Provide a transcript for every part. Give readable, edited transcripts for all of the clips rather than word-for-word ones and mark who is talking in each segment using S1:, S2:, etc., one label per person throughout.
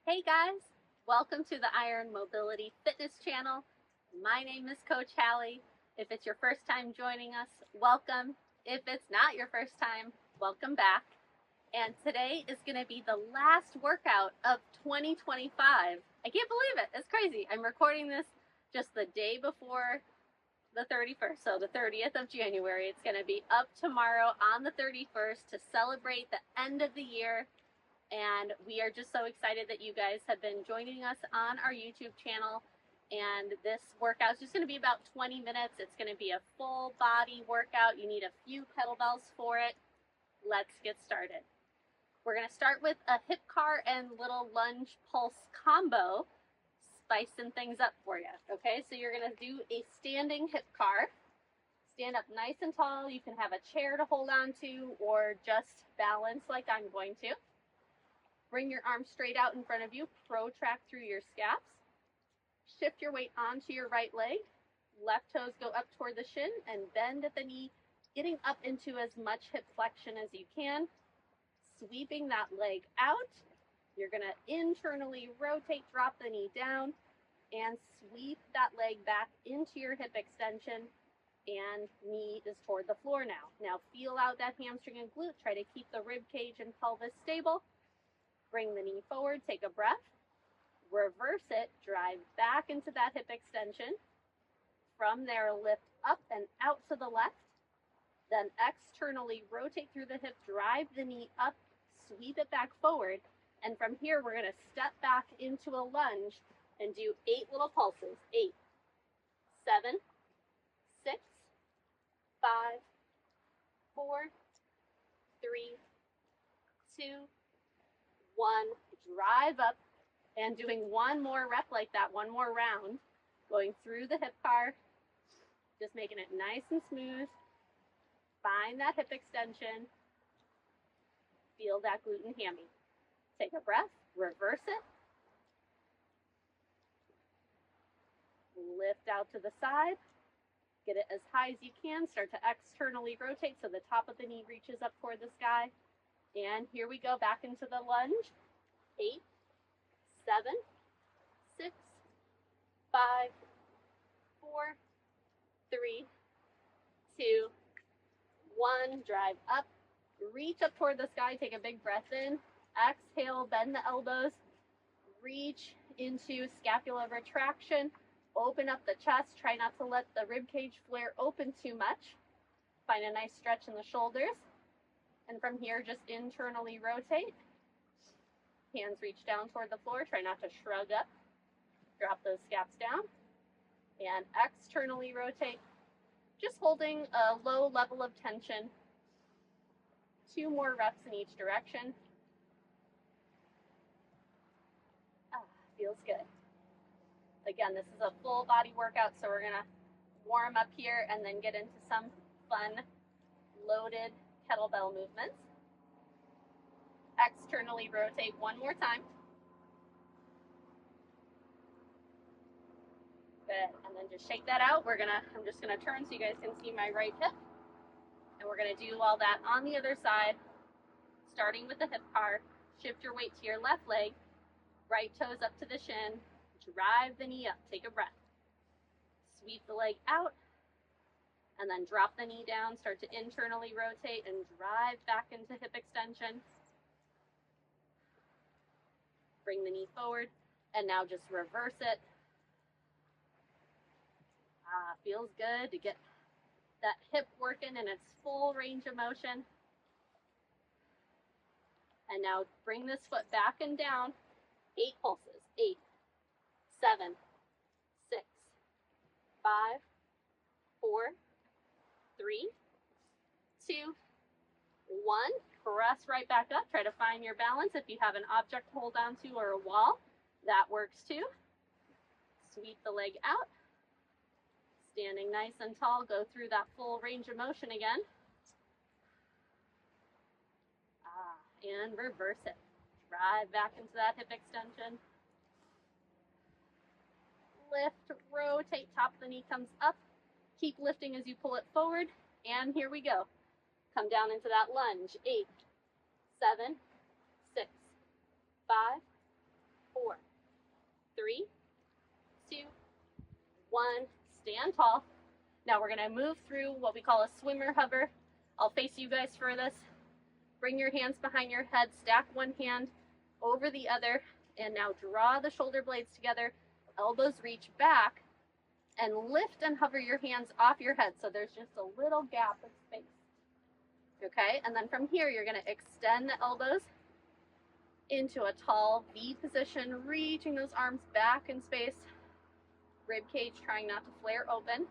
S1: Hey guys, welcome to the Iron Mobility Fitness channel. My name is Coach Hallie. If it's your first time joining us, welcome. If it's not your first time, welcome back. And today is going to be the last workout of 2025. I can't believe it. It's crazy. I'm recording this just the day before the 31st, so the 30th of January. It's going to be up tomorrow on the 31st to celebrate the end of the year. And we are just so excited that you guys have been joining us on our YouTube channel. And this workout is just going to be about 20 minutes. It's going to be a full body workout. You need a few kettlebells for it. Let's get started. We're going to start with a hip car and little lunge pulse combo, spicing things up for you. Okay, so you're going to do a standing hip car. Stand up nice and tall. You can have a chair to hold on to or just balance like I'm going to. Bring your arms straight out in front of you, protract through your scaps. Shift your weight onto your right leg. Left toes go up toward the shin and bend at the knee, getting up into as much hip flexion as you can. Sweeping that leg out. You're going to internally rotate, drop the knee down, and sweep that leg back into your hip extension. And knee is toward the floor now. Now feel out that hamstring and glute. Try to keep the rib cage and pelvis stable. Bring the knee forward, take a breath, reverse it, drive back into that hip extension. From there, lift up and out to the left. Then externally rotate through the hip, drive the knee up, sweep it back forward. And from here, we're going to step back into a lunge and do 8 little pulses. 8, 7, 6, 5, 4, 3, 2, 1, drive up, and doing one more rep like that, one more round, going through the hip car, just making it nice and smooth. Find that hip extension, feel that glute and hammy. Take a breath, reverse it, lift out to the side, get it as high as you can, start to externally rotate so the top of the knee reaches up toward the sky. And here we go, back into the lunge. 8, 7, 6, 5, 4, 3, 2, 1. Drive up, reach up toward the sky, take a big breath in. Exhale, bend the elbows, reach into scapular retraction. Open up the chest, try not to let the rib cage flare open too much. Find a nice stretch in the shoulders. And from here, just internally rotate. Hands reach down toward the floor. Try not to shrug up. Drop those scaps down. And externally rotate. Just holding a low level of tension. 2 more reps in each direction. Feels good. Again, this is a full body workout, so we're going to warm up here and then get into some fun, loaded kettlebell movements. Externally rotate one more time. Good, and then just shake that out. I'm just gonna turn so you guys can see my right hip. And we're gonna do all that on the other side, starting with the hip car. Shift your weight to your left leg, right toes up to the shin, drive the knee up, take a breath. Sweep the leg out, and then drop the knee down, start to internally rotate and drive back into hip extension. Bring the knee forward, and now just reverse it. Feels good to get that hip working in its full range of motion. And now bring this foot back and down. 8 pulses. 8, 7, 6, 5, 4, 3, 2, 1. Press right back up. Try to find your balance. If you have an object to hold on to or a wall, that works too. Sweep the leg out. Standing nice and tall, go through that full range of motion again. And reverse it. Drive back into that hip extension. Lift, rotate, top of the knee comes up. Keep lifting as you pull it forward. And here we go. Come down into that lunge. 8, 7, 6, 5, 4, 1, stand tall. Now we're gonna move through what we call a swimmer hover. I'll face you guys for this. Bring your hands behind your head, stack one hand over the other, and now draw the shoulder blades together, elbows reach back, and lift and hover your hands off your head so there's just a little gap of space. Okay, and then from here you're gonna extend the elbows into a tall V position, reaching those arms back in space, rib cage trying not to flare open.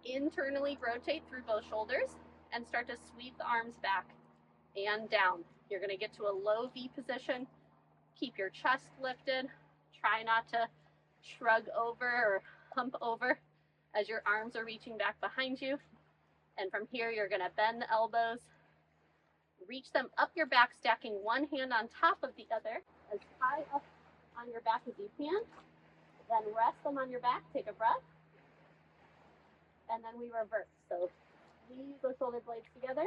S1: Internally rotate through both shoulders and start to sweep the arms back and down. You're going to get to a low V position. Keep your chest lifted. Try not to shrug over or hump over as your arms are reaching back behind you. And from here, you're going to bend the elbows, reach them up your back, stacking one hand on top of the other as high up on your back as you can. Then rest them on your back. Take a breath. And then we reverse. So squeeze those shoulder blades together,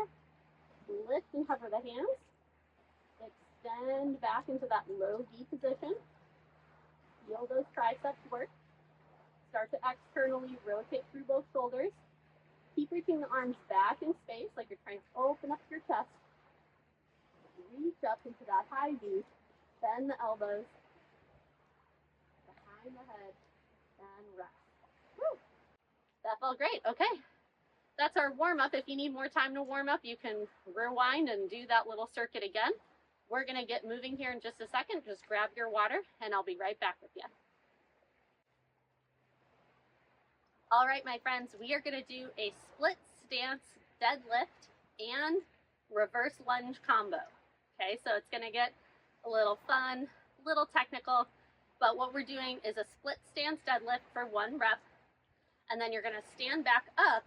S1: lift and hover the hands, extend back into that low V position, feel those triceps work, start to externally rotate through both shoulders, keep reaching the arms back in space like you're trying to open up your chest, reach up into that high V, bend the elbows, behind the head, and rest. Woo! That felt great. Okay, that's our warm-up. If you need more time to warm up, you can rewind and do that little circuit again. We're going to get moving here in just a second. Just grab your water, and I'll be right back with you. All right, my friends, we are going to do a split stance deadlift and reverse lunge combo. Okay, so it's going to get a little fun, a little technical, but what we're doing is a split stance deadlift for 1 rep. And then you're going to stand back up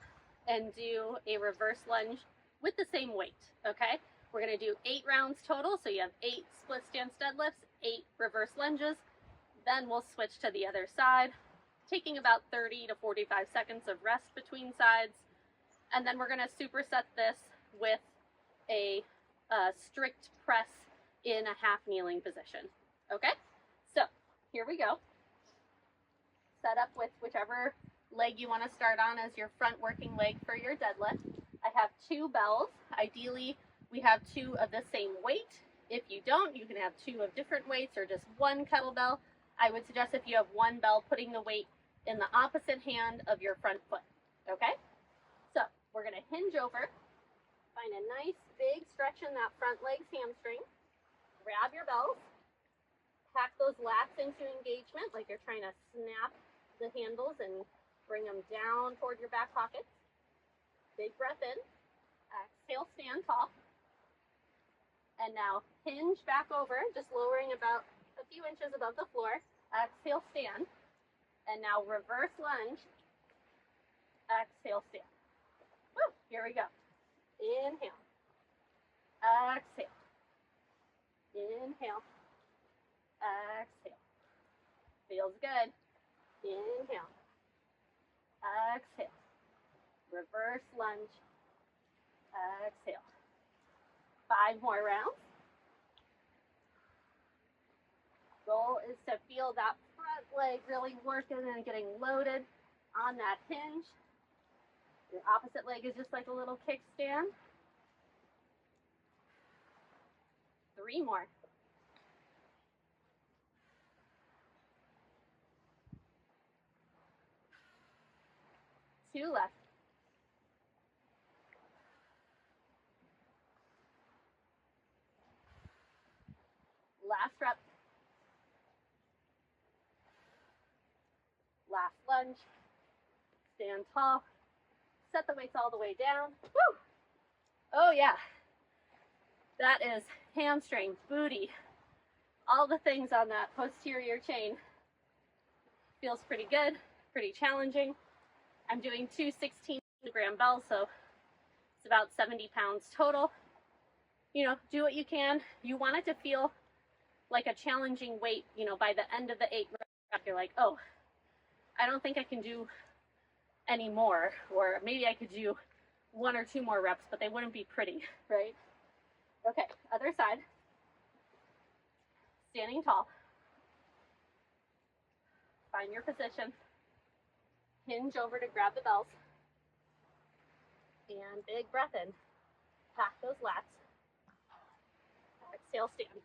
S1: and do a reverse lunge with the same weight, okay? We're going to do 8 rounds total, so you have 8 split stance deadlifts, 8 reverse lunges. Then we'll switch to the other side, taking about 30 to 45 seconds of rest between sides. And then we're going to superset this with a strict press in a half kneeling position, okay? So here we go. Set up with whichever leg you want to start on as your front working leg for your deadlift. I have 2 bells. Ideally, we have 2 of the same weight. If you don't, you can have 2 of different weights or just 1 kettlebell. I would suggest if you have 1 bell, putting the weight in the opposite hand of your front foot, okay? So we're going to hinge over, find a nice big stretch in that front leg's hamstring, grab your bells, pack those lats into engagement like you're trying to snap the handles and bring them down toward your back pocket. Big breath in. Exhale, stand tall. And now hinge back over, just lowering about a few inches above the floor. Exhale, stand. And now reverse lunge. Exhale, stand. Woo, here we go. Inhale. Exhale. Inhale. Exhale. Feels good. Inhale. Exhale. Reverse lunge. Exhale. 5 more rounds. Goal is to feel that front leg really working and getting loaded on that hinge. Your opposite leg is just like a little kickstand. 3 more. 2 left. Last rep. Last lunge. Stand tall. Set the weights all the way down. Woo! Oh yeah. That is hamstring, booty, all the things on that posterior chain. Feels pretty good, pretty challenging. I'm doing 2 16-gram bells, so it's about 70 pounds total. You know, do what you can. You want it to feel like a challenging weight, you know, by the end of the 8 reps, you're like, oh, I don't think I can do any more, or maybe I could do 1 or 2 more reps, but they wouldn't be pretty, right? Okay, other side. Standing tall. Find your position. hinge over to grab the bells. And big breath in. Pack those lats. Exhale, stand.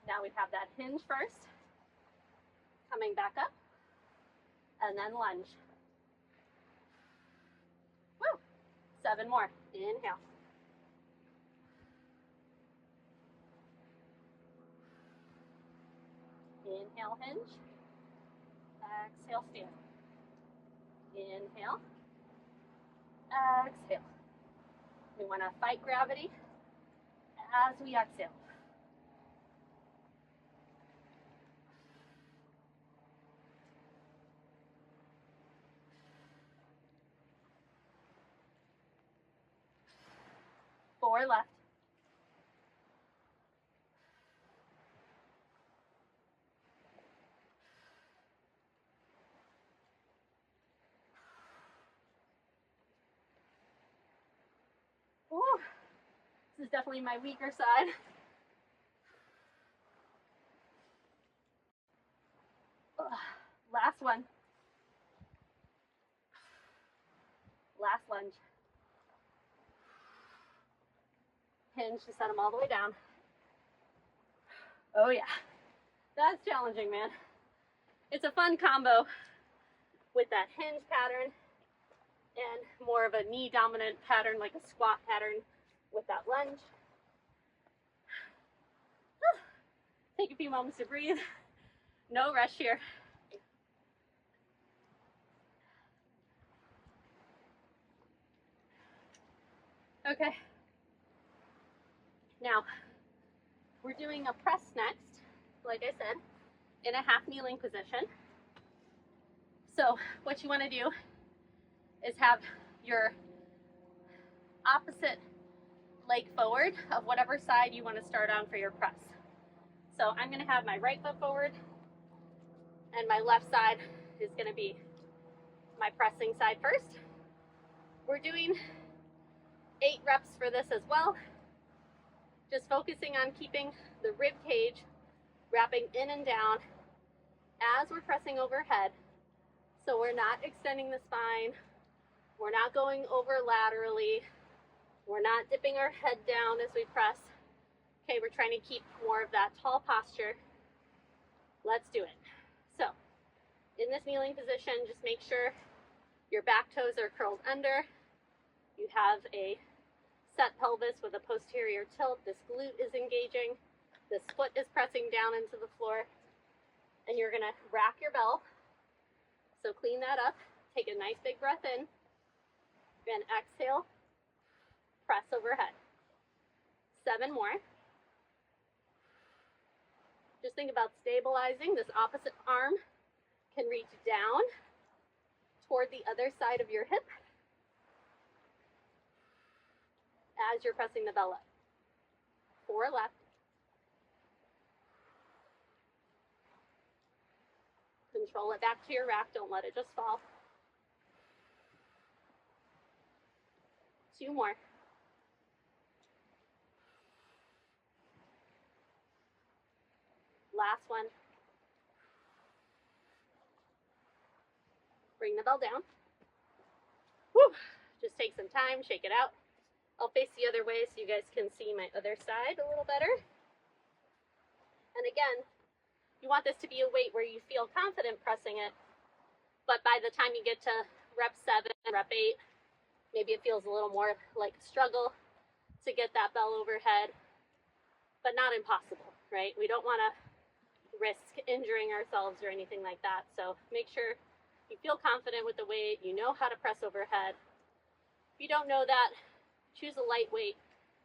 S1: Now we have that hinge first. Coming back up. And then lunge. Woo! 7 more. Inhale. Inhale, hinge. Exhale, stand. Inhale. Exhale. We want to fight gravity as we exhale. Four left. Ooh, this is definitely my weaker side. Last one. Last lunge. Hinge to set them all the way down. Oh yeah, that's challenging, man. It's a fun combo with that hinge pattern and more of a knee dominant pattern, like a squat pattern with that lunge. Take a few moments to breathe. No rush here. Okay. Now, we're doing a press next, like I said, in a half kneeling position. So what you want to do is have your opposite leg forward of whatever side you want to start on for your press. So I'm going to have my right foot forward, and my left side is going to be my pressing side first. We're doing 8 reps for this as well. Just focusing on keeping the rib cage wrapping in and down as we're pressing overhead. So we're not extending the spine, we're not going over laterally, we're not dipping our head down as we press. Okay, we're trying to keep more of that tall posture. Let's do it. So, in this kneeling position, just make sure your back toes are curled under. You have a set pelvis with a posterior tilt. This glute is engaging. This foot is pressing down into the floor. And you're gonna rack your bell. So clean that up. Take a nice big breath in. And exhale. Press overhead. 7 more. Just think about stabilizing. This opposite arm can reach down toward the other side of your hip as you're pressing the bell up. 4 left. Control it back to your rack. Don't let it just fall. 2 more. Last one. Bring the bell down. Woo. Just take some time, shake it out. I'll face the other way so you guys can see my other side a little better. And again, you want this to be a weight where you feel confident pressing it, but by the time you get to rep 7 and rep 8, maybe it feels a little more like a struggle to get that bell overhead, but not impossible, right? We don't want to risk injuring ourselves or anything like that. So make sure you feel confident with the weight, you know how to press overhead. If you don't know that, choose a lightweight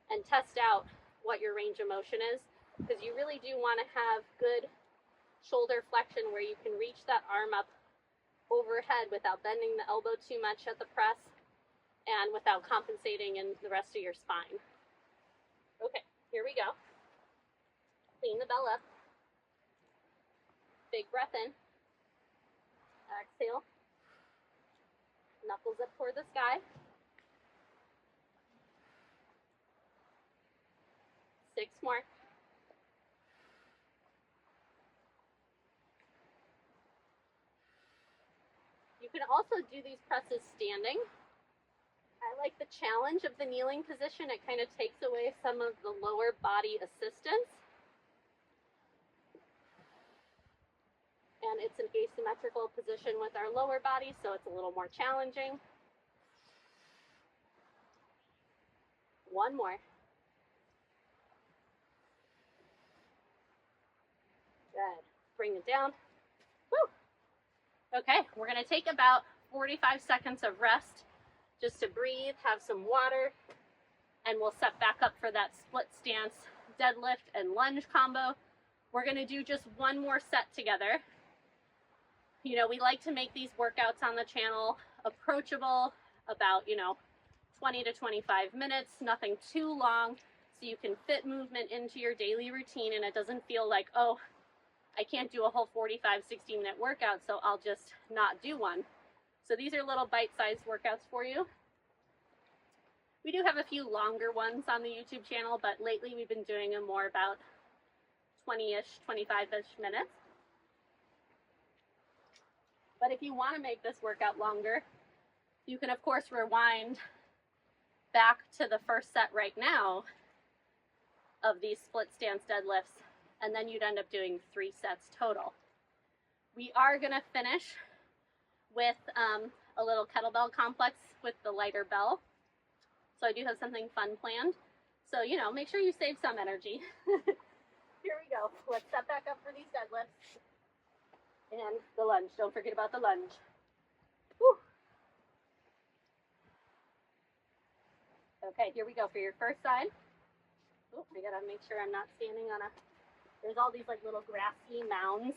S1: and test out what your range of motion is, because you really do want to have good shoulder flexion where you can reach that arm up overhead without bending the elbow too much at the press and without compensating in the rest of your spine. Okay, here we go. Clean the bell up. Big breath in. Exhale. Knuckles up toward the sky. 6 more. can also do these presses standing. I like the challenge of the kneeling position. It kind of takes away some of the lower body assistance. And it's an asymmetrical position with our lower body, so it's a little more challenging. One more. Good. Bring it down. Woo. Okay, we're going to take about 45 seconds of rest just to breathe, have some water, and we'll set back up for that split stance deadlift and lunge combo. We're going to do just one more set together. You know, we like to make these workouts on the channel approachable, about, 20 to 25 minutes, nothing too long, so you can fit movement into your daily routine and it doesn't feel like, oh, I can't do a whole 45, 60-minute workout, so I'll just not do one. So these are little bite-sized workouts for you. We do have a few longer ones on the YouTube channel, but lately we've been doing them more about 20-ish, 25-ish minutes. But if you want to make this workout longer, you can, of course, rewind back to the first set right now of these split stance deadlifts, and then you'd end up doing 3 sets total. We are going to finish with a little kettlebell complex with the lighter bell. So I do have something fun planned. So, make sure you save some energy. Here we go. Let's set back up for these deadlifts. And the lunge. Don't forget about the lunge. Woo. Okay, here we go for your first side. Oh, I gotta make sure I'm not standing on there's all these like little grassy mounds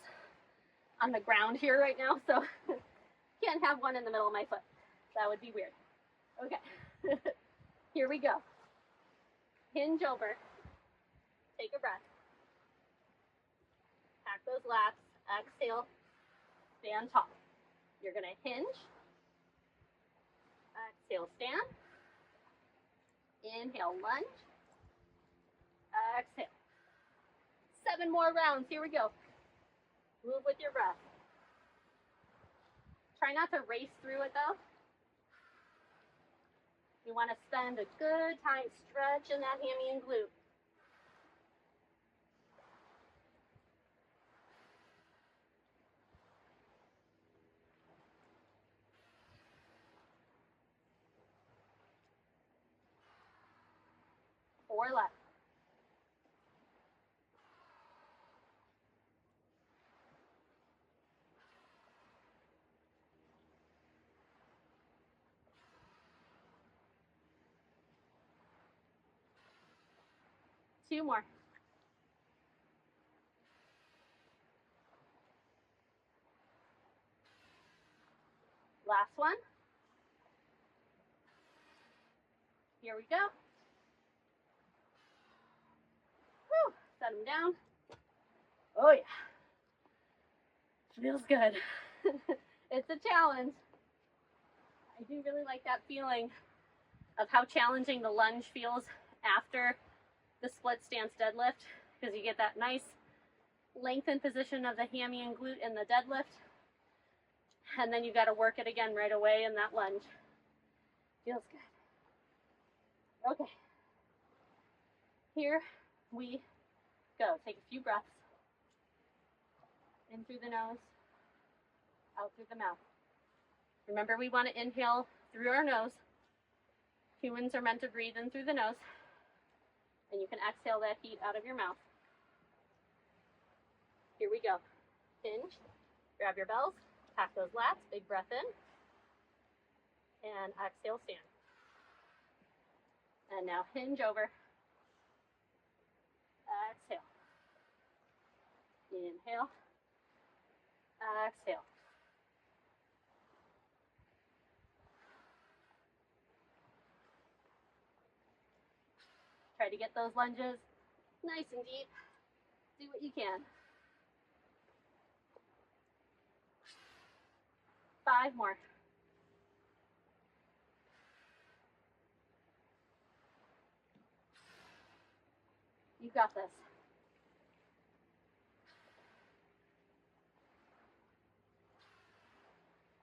S1: on the ground here right now, so can't have one in the middle of my foot. That would be weird. Okay, here we go. Hinge over. Take a breath. Pack those lats. Exhale. Stand tall. You're going to hinge. Exhale, stand. Inhale, lunge. Exhale. 7 more rounds. Here we go. Move with your breath. Try not to race through it though. You want to spend a good time stretching that hammy and glute. Four left. Two more. Last one. Here we go. Woo. Set them down. Oh yeah. Feels good. It's a challenge. I do really like that feeling of how challenging the lunge feels after the split stance deadlift, because you get that nice lengthened position of the hammy and glute in the deadlift, and then you got to work it again right away in that lunge. Feels good. Okay. Here we go. Take a few breaths. In through the nose, out through the mouth. Remember, we want to inhale through our nose. Humans are meant to breathe in through the nose. And you can exhale that heat out of your mouth. Here we go. Hinge. Grab your bells. Pack those lats. Big breath in. And exhale, stand. And now hinge over. Exhale. Inhale. Exhale. Try to get those lunges nice and deep. Do what you can. 5 more. You got this.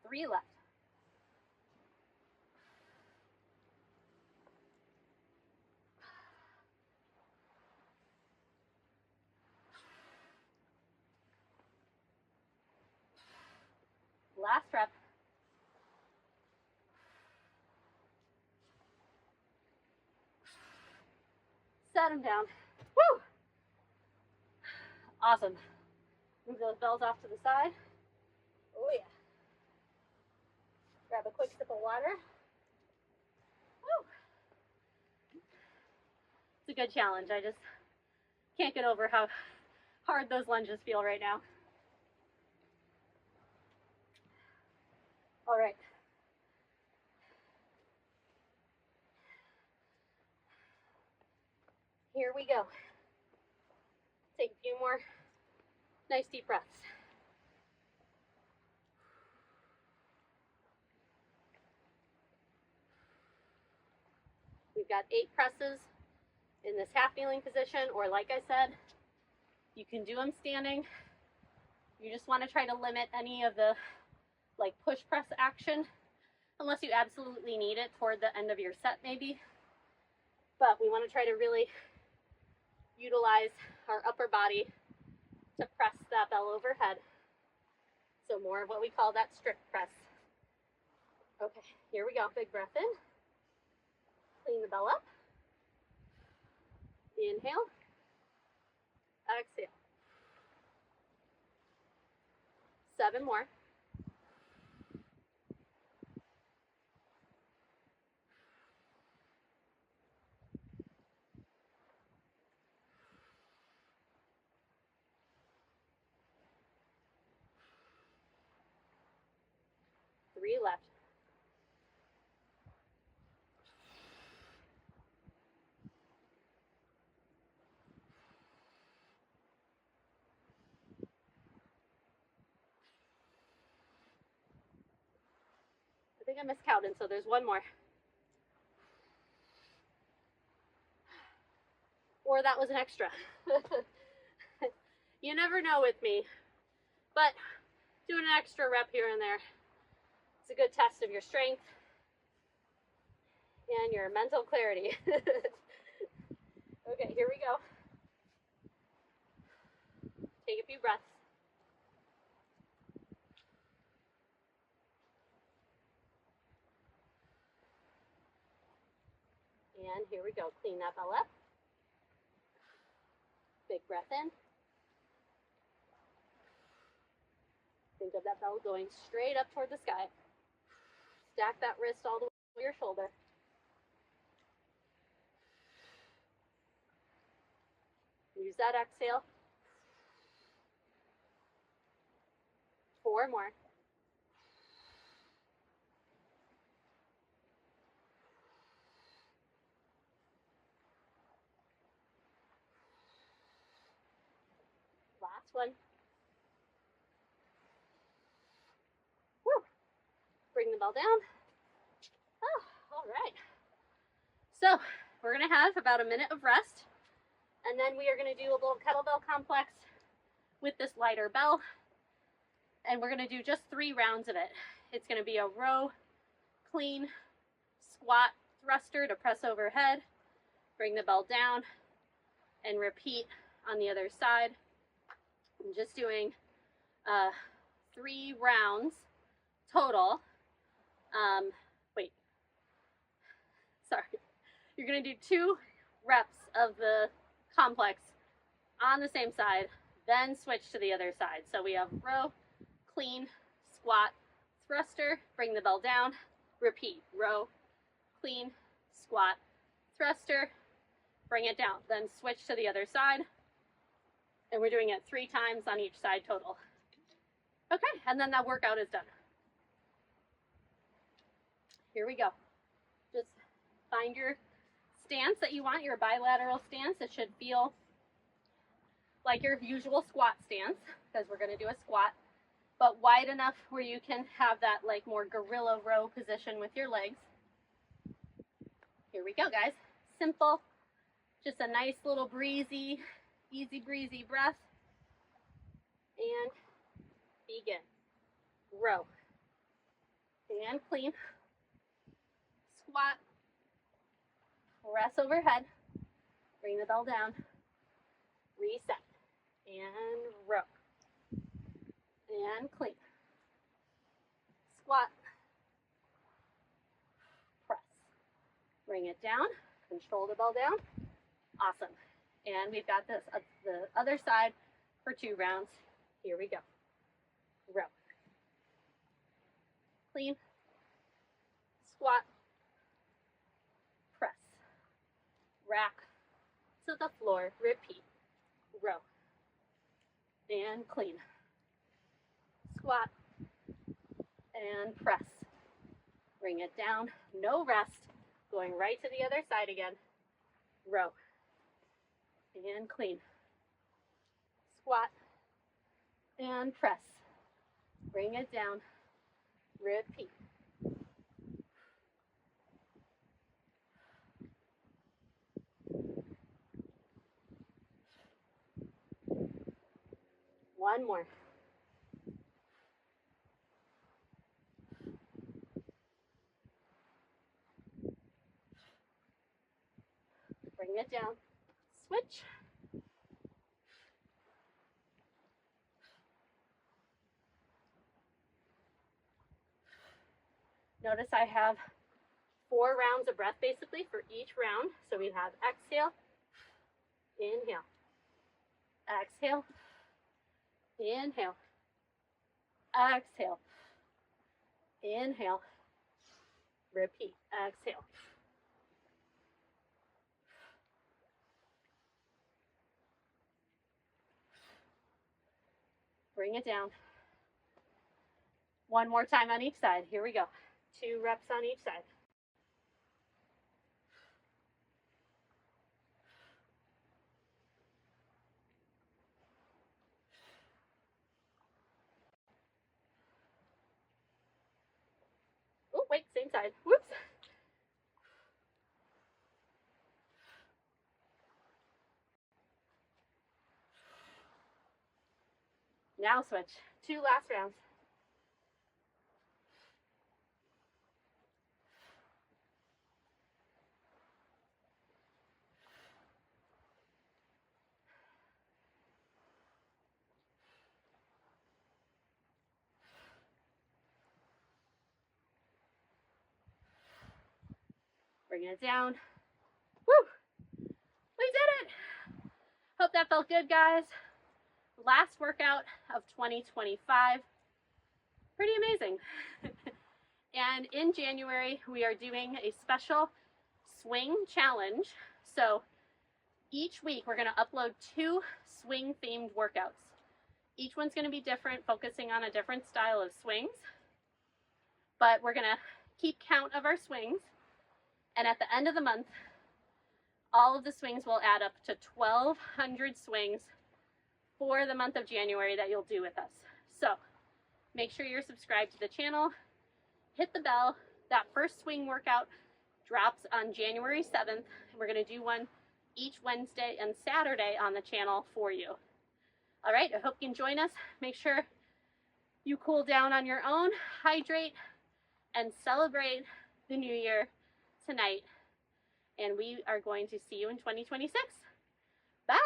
S1: 3 left. last rep. Set them down. Woo! Awesome. Move those bells off to the side. Oh yeah. Grab a quick sip of water. Woo! It's a good challenge. I just can't get over how hard those lunges feel right now. All right. Here we go. Take a few more nice deep breaths. We've got 8 presses in this half kneeling position, or like I said, you can do them standing. You just want to try to limit any of the like push press action, unless you absolutely need it toward the end of your set maybe. But we want to try to really utilize our upper body to press that bell overhead. So more of what we call that strict press. Okay, here we go. Big breath in. Clean the bell up. Inhale. Exhale. 7 more. Three left. I think I miscounted, so there's 1 more. Or that was an extra. You never know with me, but doing an extra rep here and there, it's a good test of your strength and your mental clarity. Okay, here we go. Take a few breaths. And here we go. Clean that bell up. Big breath in. Think of that bell going straight up toward the sky. Stack that wrist all the way to your shoulder. Use that exhale. 4 more. Last one. Woo. Bring the bell down. Oh, all right. So we're going to have about a minute of rest, and then we are going to do a little kettlebell complex with this lighter bell, and we're going to do just 3 rounds of it. It's going to be a row, clean, squat, thruster to press overhead, bring the bell down, and repeat on the other side. I'm just doing 3 rounds total. You're going to do 2 reps of the complex on the same side, then switch to the other side. So we have row, clean, squat, thruster, bring the bell down, repeat, row, clean, squat, thruster, bring it down, then switch to the other side. And we're doing it 3 times on each side total. Okay, and then that workout is done. Here we go. Just find your stance that you want, your bilateral stance. It should feel like your usual squat stance, because we're going to do a squat, but wide enough where you can have that like more gorilla row position with your legs. Here we go, guys. Simple, just a nice little breezy, easy breezy breath. And begin. Row. And clean. Squat. Press overhead. Bring the bell down. Reset. And row. And clean. squat, press. Bring it down, control the bell down. Awesome. And we've got this the other side for 2 rounds. Here we go. Row. Clean. Squat. Press. Rack to the floor. Repeat. Row. And clean. Squat. And press. Bring it down. No rest. Going right to the other side again. Row. And clean. Squat. And press. Bring it down. Repeat. One more. Bring it down. Switch. Notice I have 4 rounds of breath basically for each round. So we have exhale, inhale, exhale, inhale, exhale, inhale, repeat, exhale. Bring it down. One more time on each side. Here we go. 2 reps on each side. Oh, wait, same side. Whoops. Now switch. 2 last rounds. Bring it down. Woo! We did it! Hope that felt good, guys. Last workout of 2025. Pretty amazing. And in January, we are doing a special swing challenge. So each week, we're going to upload 2 swing-themed workouts. Each one's going to be different, focusing on a different style of swings. But we're going to keep count of our swings. And at the end of the month, all of the swings will add up to 1,200 swings for the month of January that you'll do with us. So make sure you're subscribed to the channel. Hit the bell. That first swing workout drops on January 7th. We're going to do one each Wednesday and Saturday on the channel for you. All right, I hope you can join us. Make sure you cool down on your own, hydrate, and celebrate the new year tonight. And we are going to see you in 2026. Bye!